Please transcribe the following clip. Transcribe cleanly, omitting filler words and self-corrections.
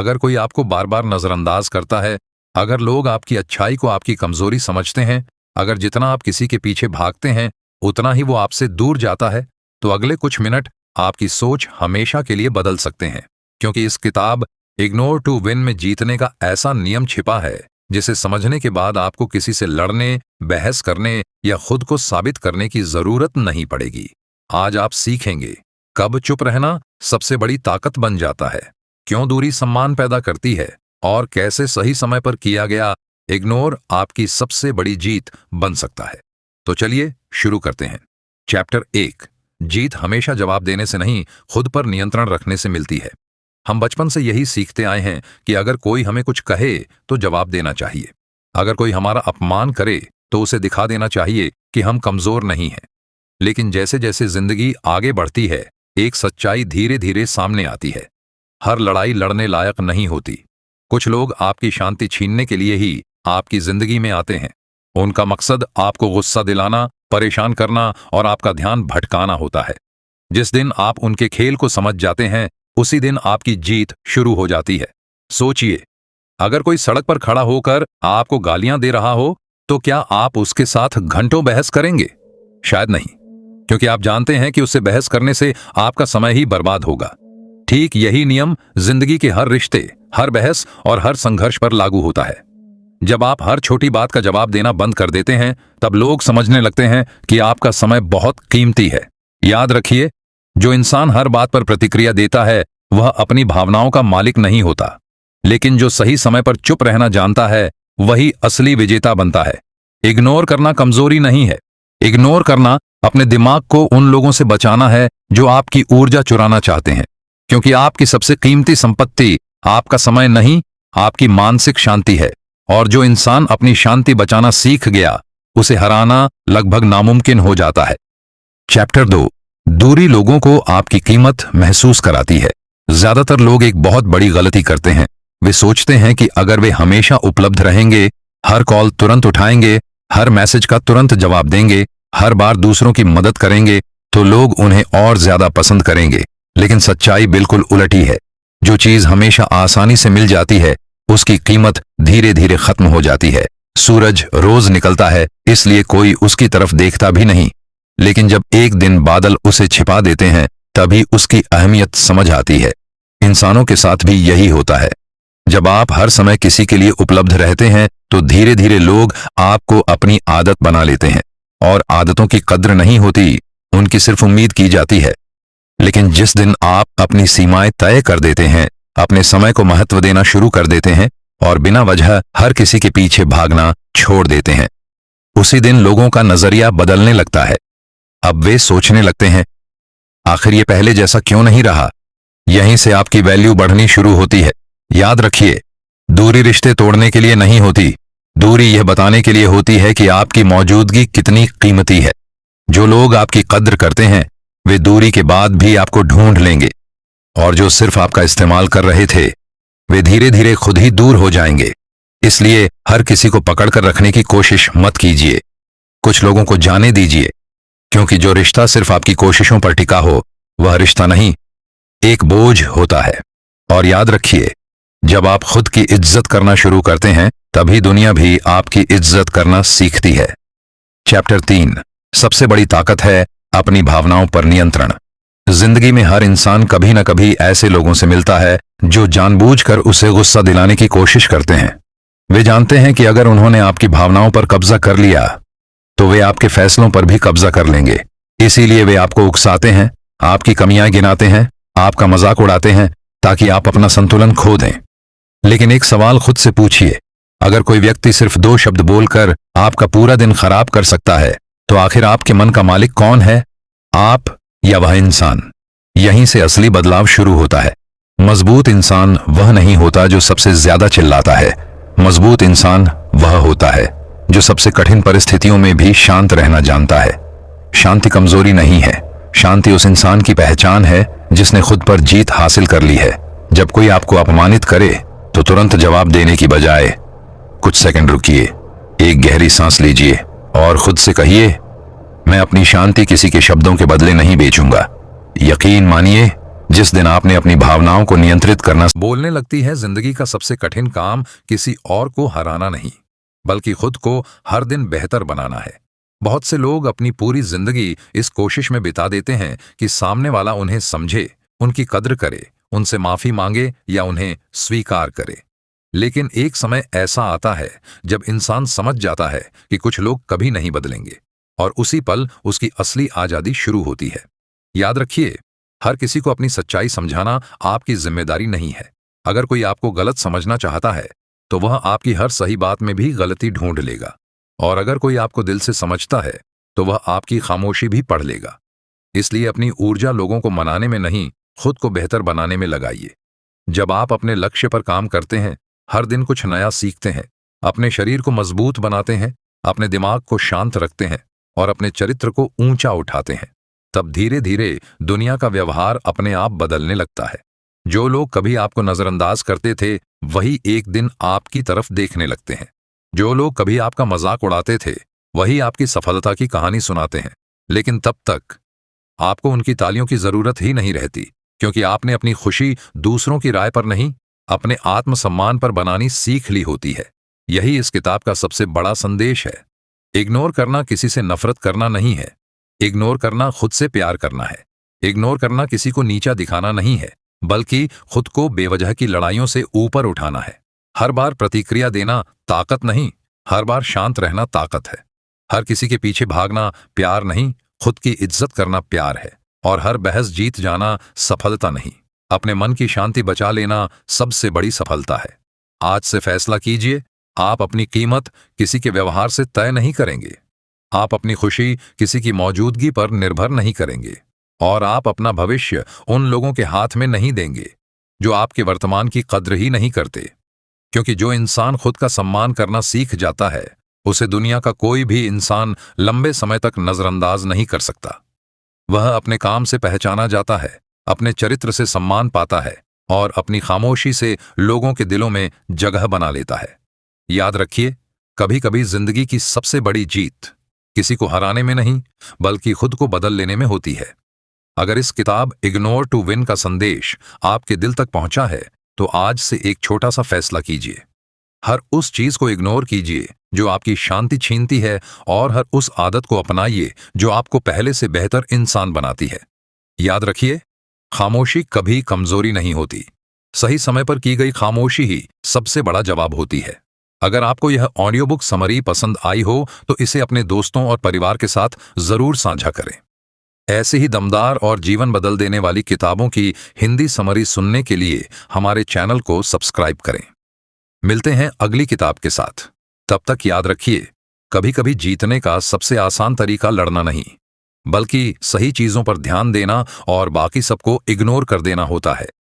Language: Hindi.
अगर कोई आपको बार बार नजरअंदाज करता है, अगर लोग आपकी अच्छाई को आपकी कमजोरी समझते हैं, अगर जितना आप किसी के पीछे भागते हैं उतना ही वो आपसे दूर जाता है, तो अगले कुछ मिनट आपकी सोच हमेशा के लिए बदल सकते हैं। क्योंकि इस किताब इग्नोर टू विन में जीतने का ऐसा नियम छिपा है जिसे समझने के बाद आपको किसी से लड़ने, बहस करने या खुद को साबित करने की जरूरत नहीं पड़ेगी। आज आप सीखेंगे कब चुप रहना सबसे बड़ी ताकत बन जाता है, क्यों दूरी सम्मान पैदा करती है, और कैसे सही समय पर किया गया इग्नोर आपकी सबसे बड़ी जीत बन सकता है। तो चलिए शुरू करते हैं। चैप्टर 1। जीत हमेशा जवाब देने से नहीं, खुद पर नियंत्रण रखने से मिलती है। हम बचपन से यही सीखते आए हैं कि अगर कोई हमें कुछ कहे तो जवाब देना चाहिए, अगर कोई हमारा अपमान करे तो उसे दिखा देना चाहिए कि हम कमजोर नहीं हैं। लेकिन जैसे जैसे जिंदगी आगे बढ़ती है, एक सच्चाई धीरे धीरे सामने आती है। हर लड़ाई लड़ने लायक नहीं होती। कुछ लोग आपकी शांति छीनने के लिए ही आपकी जिंदगी में आते हैं। उनका मकसद आपको गुस्सा दिलाना, परेशान करना और आपका ध्यान भटकाना होता है। जिस दिन आप उनके खेल को समझ जाते हैं, उसी दिन आपकी जीत शुरू हो जाती है। सोचिए, अगर कोई सड़क पर खड़ा होकर आपको गालियां दे रहा हो तो क्या आप उसके साथ घंटों बहस करेंगे? शायद नहीं, क्योंकि आप जानते हैं कि उससे बहस करने से आपका समय ही बर्बाद होगा। ठीक यही नियम जिंदगी के हर रिश्ते, हर बहस और हर संघर्ष पर लागू होता है। जब आप हर छोटी बात का जवाब देना बंद कर देते हैं, तब लोग समझने लगते हैं कि आपका समय बहुत कीमती है। याद रखिए, जो इंसान हर बात पर प्रतिक्रिया देता है वह अपनी भावनाओं का मालिक नहीं होता, लेकिन जो सही समय पर चुप रहना जानता है वही असली विजेता बनता है। इग्नोर करना कमजोरी नहीं है। इग्नोर करना अपने दिमाग को उन लोगों से बचाना है जो आपकी ऊर्जा चुराना चाहते हैं, क्योंकि आपकी सबसे कीमती संपत्ति आपका समय नहीं, आपकी मानसिक शांति है। और जो इंसान अपनी शांति बचाना सीख गया, उसे हराना लगभग नामुमकिन हो जाता है। चैप्टर 2। दूरी लोगों को आपकी कीमत महसूस कराती है। ज्यादातर लोग एक बहुत बड़ी गलती करते हैं। वे सोचते हैं कि अगर वे हमेशा उपलब्ध रहेंगे, हर कॉल तुरंत उठाएंगे, हर मैसेज का तुरंत जवाब देंगे, हर बार दूसरों की मदद करेंगे, तो लोग उन्हें और ज्यादा पसंद करेंगे। लेकिन सच्चाई बिल्कुल उलटी है। जो चीज हमेशा आसानी से मिल जाती है, उसकी कीमत धीरे धीरे खत्म हो जाती है। सूरज रोज निकलता है, इसलिए कोई उसकी तरफ देखता भी नहीं, लेकिन जब एक दिन बादल उसे छिपा देते हैं, तभी उसकी अहमियत समझ आती है। इंसानों के साथ भी यही होता है। जब आप हर समय किसी के लिए उपलब्ध रहते हैं, तो धीरे धीरे लोग आपको अपनी आदत बना लेते हैं। और आदतों की कद्र नहीं होती, उनकी सिर्फ उम्मीद की जाती है। लेकिन जिस दिन आप अपनी सीमाएं तय कर देते हैं, अपने समय को महत्व देना शुरू कर देते हैं और बिना वजह हर किसी के पीछे भागना छोड़ देते हैं, उसी दिन लोगों का नजरिया बदलने लगता है। अब वे सोचने लगते हैं, आखिर ये पहले जैसा क्यों नहीं रहा। यहीं से आपकी वैल्यू बढ़नी शुरू होती है। याद रखिए, दूरी रिश्ते तोड़ने के लिए नहीं होती, दूरी यह बताने के लिए होती है कि आपकी मौजूदगी कितनी कीमती है। जो लोग आपकी कद्र करते हैं, वे दूरी के बाद भी आपको ढूंढ लेंगे, और जो सिर्फ आपका इस्तेमाल कर रहे थे, वे धीरे धीरे खुद ही दूर हो जाएंगे। इसलिए हर किसी को पकड़कर रखने की कोशिश मत कीजिए। कुछ लोगों को जाने दीजिए, क्योंकि जो रिश्ता सिर्फ आपकी कोशिशों पर टिका हो, वह रिश्ता नहीं, एक बोझ होता है। और याद रखिए, जब आप खुद की इज्जत करना शुरू करते हैं, तभी दुनिया भी आपकी इज्जत करना सीखती है। चैप्टर 3। सबसे बड़ी ताकत है अपनी भावनाओं पर नियंत्रण। जिंदगी में हर इंसान कभी न कभी ऐसे लोगों से मिलता है जो जानबूझकर उसे गुस्सा दिलाने की कोशिश करते हैं। वे जानते हैं कि अगर उन्होंने आपकी भावनाओं पर कब्जा कर लिया, तो वे आपके फैसलों पर भी कब्जा कर लेंगे। इसीलिए वे आपको उकसाते हैं, आपकी कमियां गिनाते हैं, आपका मजाक उड़ाते हैं, ताकि आप अपना संतुलन खो दें। लेकिन एक सवाल खुद से पूछिए, अगर कोई व्यक्ति सिर्फ 2 शब्द बोलकर आपका पूरा दिन खराब कर सकता है, तो आखिर आपके मन का मालिक कौन है, आप या वह इंसान? यहीं से असली बदलाव शुरू होता है। मजबूत इंसान वह नहीं होता जो सबसे ज्यादा चिल्लाता है। मजबूत इंसान वह होता है जो सबसे कठिन परिस्थितियों में भी शांत रहना जानता है। शांति कमजोरी नहीं है, शांति उस इंसान की पहचान है जिसने खुद पर जीत हासिल कर ली है। जब कोई आपको अपमानित करे, तो तुरंत जवाब देने की बजाय कुछ सेकंड रुकिए, एक गहरी सांस लीजिए और खुद से कहिए, मैं अपनी शांति किसी के शब्दों के बदले नहीं बेचूंगा। यकीन मानिए, जिस दिन आपने अपनी भावनाओं को नियंत्रित करना बोलने लगती है, जिंदगी का सबसे कठिन काम किसी और को हराना नहीं, बल्कि खुद को हर दिन बेहतर बनाना है। बहुत से लोग अपनी पूरी जिंदगी इस कोशिश में बिता देते हैं कि सामने वाला उन्हें समझे, उनकी कद्र करे, उनसे माफी मांगे या उन्हें स्वीकार करे। लेकिन एक समय ऐसा आता है जब इंसान समझ जाता है कि कुछ लोग कभी नहीं बदलेंगे, और उसी पल उसकी असली आजादी शुरू होती है। याद रखिए, हर किसी को अपनी सच्चाई समझाना आपकी जिम्मेदारी नहीं है। अगर कोई आपको गलत समझना चाहता है तो वह आपकी हर सही बात में भी गलती ढूंढ लेगा, और अगर कोई आपको दिल से समझता है तो वह आपकी खामोशी भी पढ़ लेगा। इसलिए अपनी ऊर्जा लोगों को मनाने में नहीं, खुद को बेहतर बनाने में लगाइए। जब आप अपने लक्ष्य पर काम करते हैं, हर दिन कुछ नया सीखते हैं, अपने शरीर को मजबूत बनाते हैं, अपने दिमाग को शांत रखते हैं और अपने चरित्र को ऊंचा उठाते हैं, तब धीरे धीरे दुनिया का व्यवहार अपने आप बदलने लगता है। जो लोग कभी आपको नजरअंदाज करते थे, वही एक दिन आपकी तरफ देखने लगते हैं। जो लोग कभी आपका मजाक उड़ाते थे, वही आपकी सफलता की कहानी सुनाते हैं। लेकिन तब तक आपको उनकी तालियों की जरूरत ही नहीं रहती, क्योंकि आपने अपनी खुशी दूसरों की राय पर नहीं, अपने आत्मसम्मान पर बनानी सीख ली होती है। यही इस किताब का सबसे बड़ा संदेश है। इग्नोर करना किसी से नफरत करना नहीं है, इग्नोर करना खुद से प्यार करना है। इग्नोर करना किसी को नीचा दिखाना नहीं है, बल्कि खुद को बेवजह की लड़ाइयों से ऊपर उठाना है। हर बार प्रतिक्रिया देना ताकत नहीं, हर बार शांत रहना ताकत है। हर किसी के पीछे भागना प्यार नहीं, खुद की इज्जत करना प्यार है। और हर बहस जीत जाना सफलता नहीं, अपने मन की शांति बचा लेना सबसे बड़ी सफलता है। आज से फैसला कीजिए, आप अपनी कीमत किसी के व्यवहार से तय नहीं करेंगे, आप अपनी खुशी किसी की मौजूदगी पर निर्भर नहीं करेंगे, और आप अपना भविष्य उन लोगों के हाथ में नहीं देंगे जो आपके वर्तमान की कद्र ही नहीं करते। क्योंकि जो इंसान खुद का सम्मान करना सीख जाता है, उसे दुनिया का कोई भी इंसान लंबे समय तक नजरअंदाज नहीं कर सकता। वह अपने काम से पहचाना जाता है, अपने चरित्र से सम्मान पाता है और अपनी खामोशी से लोगों के दिलों में जगह बना लेता है। याद रखिए, कभी कभी जिंदगी की सबसे बड़ी जीत किसी को हराने में नहीं, बल्कि खुद को बदल लेने में होती है। अगर इस किताब इग्नोर टू विन का संदेश आपके दिल तक पहुंचा है, तो आज से एक छोटा सा फैसला कीजिए। हर उस चीज को इग्नोर कीजिए जो आपकी शांति छीनती है, और हर उस आदत को अपनाइए जो आपको पहले से बेहतर इंसान बनाती है। याद रखिए, खामोशी कभी कमजोरी नहीं होती, सही समय पर की गई खामोशी ही सबसे बड़ा जवाब होती है। अगर आपको यह ऑडियो बुक समरी पसंद आई हो तो इसे अपने दोस्तों और परिवार के साथ जरूर साझा करें। ऐसे ही दमदार और जीवन बदल देने वाली किताबों की हिंदी समरी सुनने के लिए हमारे चैनल को सब्सक्राइब करें। मिलते हैं अगली किताब के साथ। तब तक याद रखिए, कभी कभी जीतने का सबसे आसान तरीका लड़ना नहीं, बल्कि सही चीजों पर ध्यान देना और बाकी सबको इग्नोर कर देना होता है।